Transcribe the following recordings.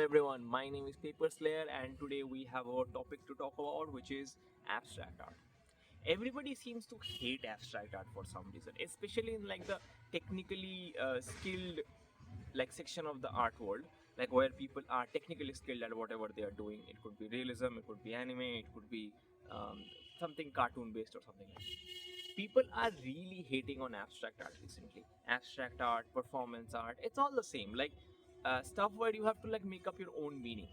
everyone, my name is Paper Slayer, and today we have our topic to talk about, which is abstract art. Everybody seems to hate abstract art for some reason, especially in like the technically skilled like section of the art world, like where people are technically skilled at whatever they are doing. It could be realism, it could be anime, it could be something cartoon based or something like that. People are really hating on abstract art recently. Abstract art, performance art, it's all the same. Like stuff where you have to like make up your own meaning.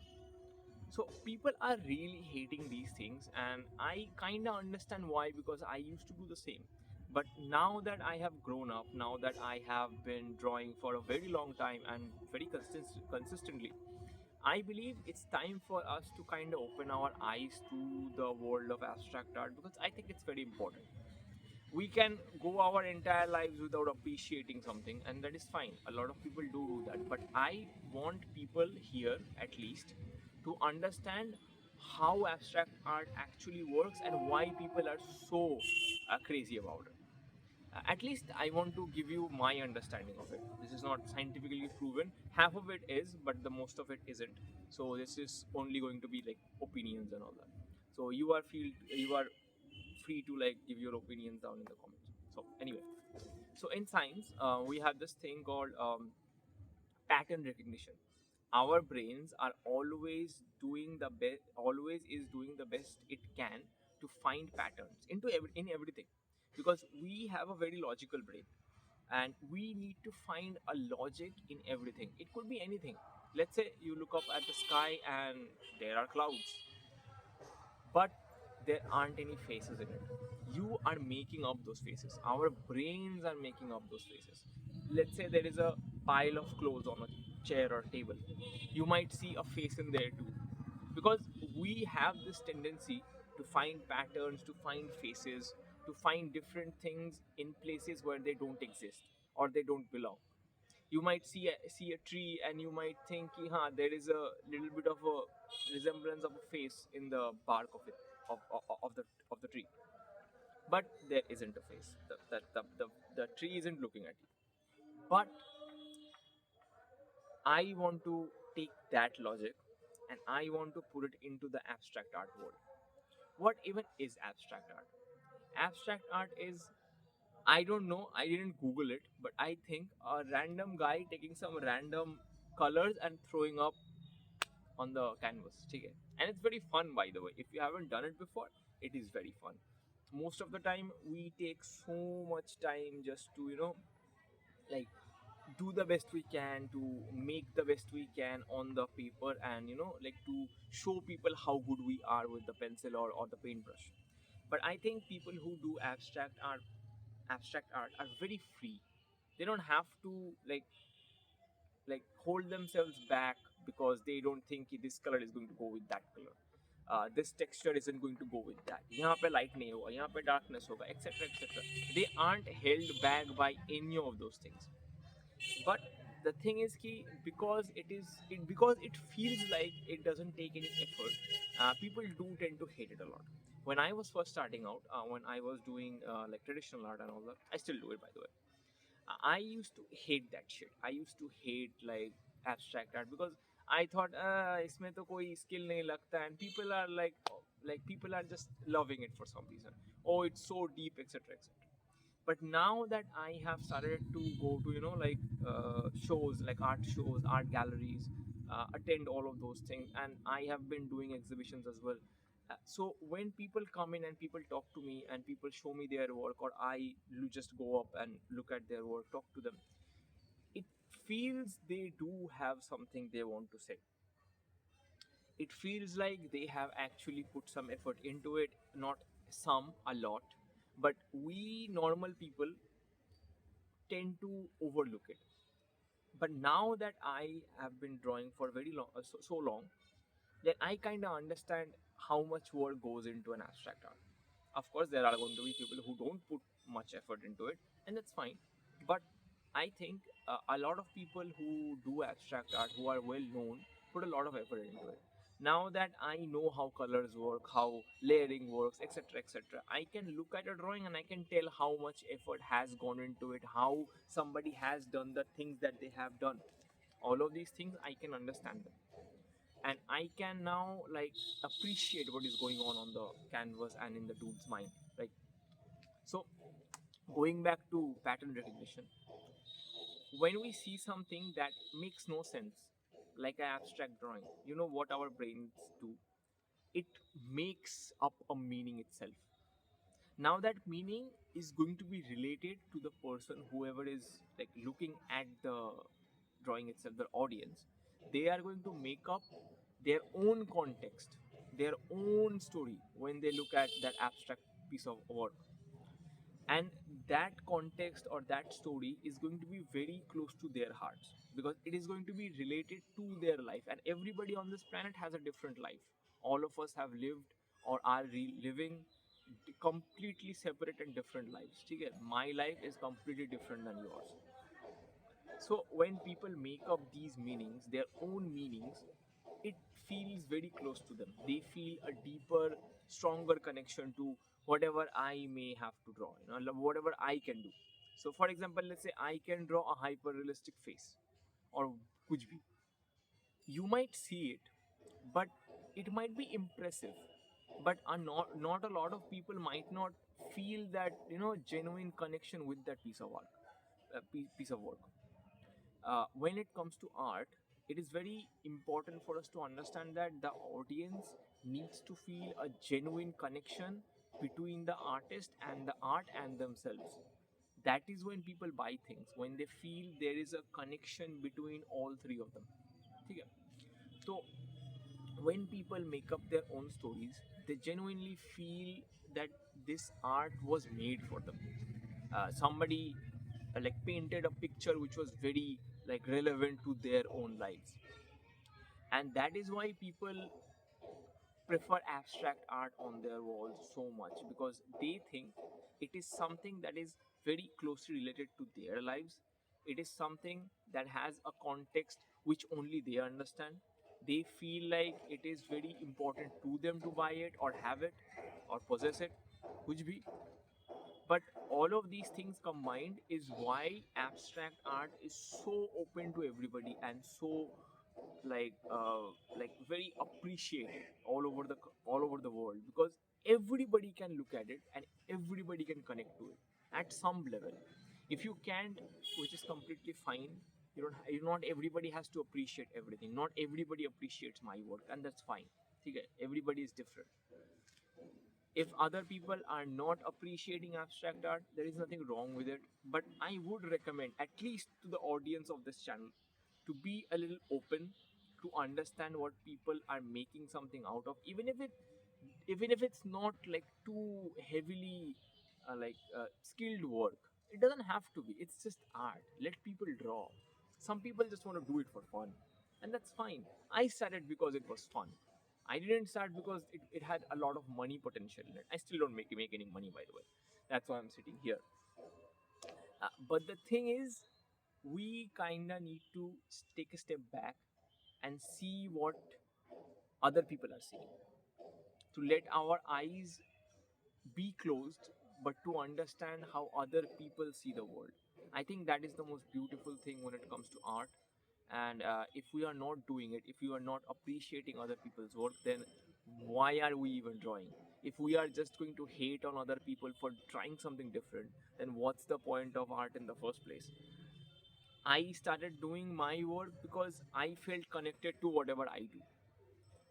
So people are really hating these things, and I kind of understand why, because I used to do the same. But now that I have grown up, now that I have been drawing for a very long time and very consistently, I believe it's time for us to kind of open our eyes to the world of abstract art, because I think it's very important. We can go our entire lives without appreciating something, and that is fine. A lot of people do that, but I want people here at least to understand how abstract art actually works and why people are so crazy about it. At least I want to give you my understanding of it. This is not scientifically proven. Half of it is, but the most of it isn't. So this is only going to be like opinions and all that. So you are free to like give your opinions down in the comments. So anyway, so in science, we have this thing called pattern recognition. Our brains are always doing the best, always is doing the best it can to find patterns in everything, because we have a very logical brain, and we need to find a logic in everything. It could be anything. Let's say you look up at the sky and there are clouds, but there aren't any faces in it. You are making up those faces. Our brains are making up those faces. Let's say there is a pile of clothes on a chair or table. You might see a face in there too, because we have this tendency to find patterns, to find faces, to find different things in places where they don't exist or they don't belong. You might see a tree and you might think, huh, there is a little bit of a resemblance of a face in the bark of it, of the tree, but there isn't a face. The tree isn't looking at you. But I want to take that logic and I want to put it into the abstract art world. What even is abstract art? Abstract art is, I don't know, I didn't Google it, but I think a random guy taking some random colors and throwing up on the canvas. Okay? And it's very fun, by the way. If you haven't done it before, it is very fun. Most of the time, we take so much time just to, like do the best we can, to make the best we can on the paper, and like to show people how good we are with the pencil or the paintbrush. But I think people who do abstract art are very free. They don't have to like hold themselves back because they don't think this color is going to go with that color. This texture isn't going to go with that. यहाँ पे light नहीं होगा, यहाँ पे darkness होगा, etc. etc. They aren't held back by any of those things. But the thing is कि because it feels like it doesn't take any effort, people do tend to hate it a lot. When I was first starting out, when I was doing like traditional art and all that, I still do it, by the way. I used to hate that shit. I used to hate like abstract art because I thought इसमें तो कोई skill नहीं लगता, and people are like people are just loving it for some reason. Oh, it's so deep, etc. etc. But now that I have started to go to shows, like art shows, art galleries, attend all of those things, and I have been doing exhibitions as well. So when people come in and people talk to me and people show me their work, or just go up and look at their work, talk to them, it feels they do have something they want to say. It feels like they have actually put some effort into it, not some, a lot. But we normal people tend to overlook it. But now that I have been drawing for very long, so long, then I kind of understand how much work goes into an abstract art. Of course, there are going to be people who don't put much effort into it, and that's fine. But I think a lot of people who do abstract art, who are well known, put a lot of effort into it. Now that I know how colors work, how layering works, etc., etc., I can look at a drawing and I can tell how much effort has gone into it, how somebody has done the things that they have done. All of these things I can understand them. and I can now like appreciate what is going on the canvas and in the dude's mind, right? So going back to pattern recognition, when we see something that makes no sense, like an abstract drawing, you know what our brains do? It makes up a meaning itself. Now that meaning is going to be related to the person, whoever is like looking at the drawing itself, the audience. They are going to make up their own context, their own story when they look at that abstract piece of work. And that context or that story is going to be very close to their hearts, because it is going to be related to their life, and everybody on this planet has a different life. All of us have lived or are living completely separate and different lives. Okay? My life is completely different than yours. So when people make up these meanings, their own meanings, it feels very close to them. They feel a deeper, stronger connection to whatever I may have to draw, whatever I can do. So, for example, let's say I can draw a hyper realistic face or kuch bhi. You might see it, but it might be impressive. But not a lot of people might not feel that genuine connection with that piece of art, piece of work. When it comes to art, it is very important for us to understand that the audience needs to feel a genuine connection between the artist and the art and themselves. That is when people buy things, when they feel there is a connection between all three of them. Okay? So when people make up their own stories, they genuinely feel that this art was made for them. Somebody like painted a picture which was very like relevant to their own lives, and that is why people prefer abstract art on their walls so much, because they think it is something that is very closely related to their lives. It is something that has a context which only they understand. They feel like it is very important to them to buy it or have it or possess it, which be. But all of these things combined is why abstract art is so open to everybody and so like very appreciated all over the world, because everybody can look at it and everybody can connect to it at some level. If you can't, which is completely fine. You don't not everybody has to appreciate everything. Not everybody appreciates my work, and that's fine. Okay? Everybody is different. If other people are not appreciating abstract art, there is nothing wrong with it. But I would recommend, at least to the audience of this channel, to be a little open to understand what people are making something out of, even if it's not like too heavily skilled work. It doesn't have to be. It's just art. Let people draw. Some people just want to do it for fun, and that's fine. I started because it was fun. I didn't start because it had a lot of money potential in it. I still don't make any money, by the way. That's why I'm sitting here. But the thing is, we kinda need to take a step back and see what other people are seeing. To let our eyes be closed, but to understand how other people see the world. I think that is the most beautiful thing when it comes to art. And if we are not doing it, if we are not appreciating other people's work, then why are we even drawing? If we are just going to hate on other people for trying something different, then what's the point of art in the first place? I started doing my work because I felt connected to whatever I do.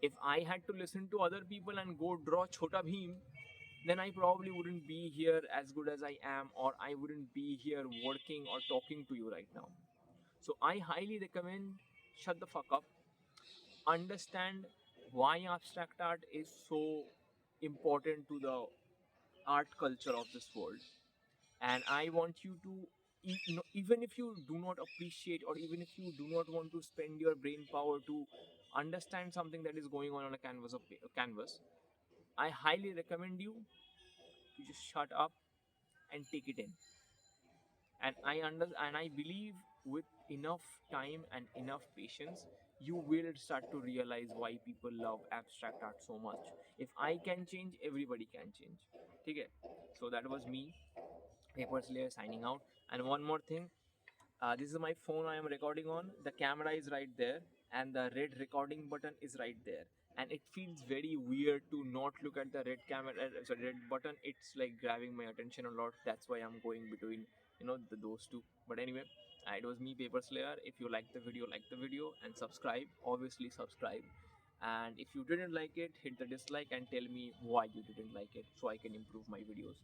If I had to listen to other people and go draw Chota Bheem, then I probably wouldn't be here as good as I am, or I wouldn't be here working or talking to you right now. So I highly recommend shut the fuck up, understand why abstract art is so important to the art culture of this world. And I want you to, even if you do not appreciate, or even if you do not want to spend your brain power to understand something that is going on a canvas, I highly recommend you to just shut up and take it in. And I believe with enough time and enough patience, you will start to realize why people love abstract art so much. If I can change, everybody can change. Okay? So that was me, Paper Slayer, signing out. And one more thing, this is my phone I am recording on. The camera is right there. and the red recording button is right there, and it feels very weird to not look at the red camera, sorry, red button. It's like grabbing my attention a lot. That's why I'm going between, those two. But anyway, it was me, Paper Slayer. If you like the video and subscribe, obviously subscribe. And if you didn't like it, hit the dislike and tell me why you didn't like it so I can improve my videos.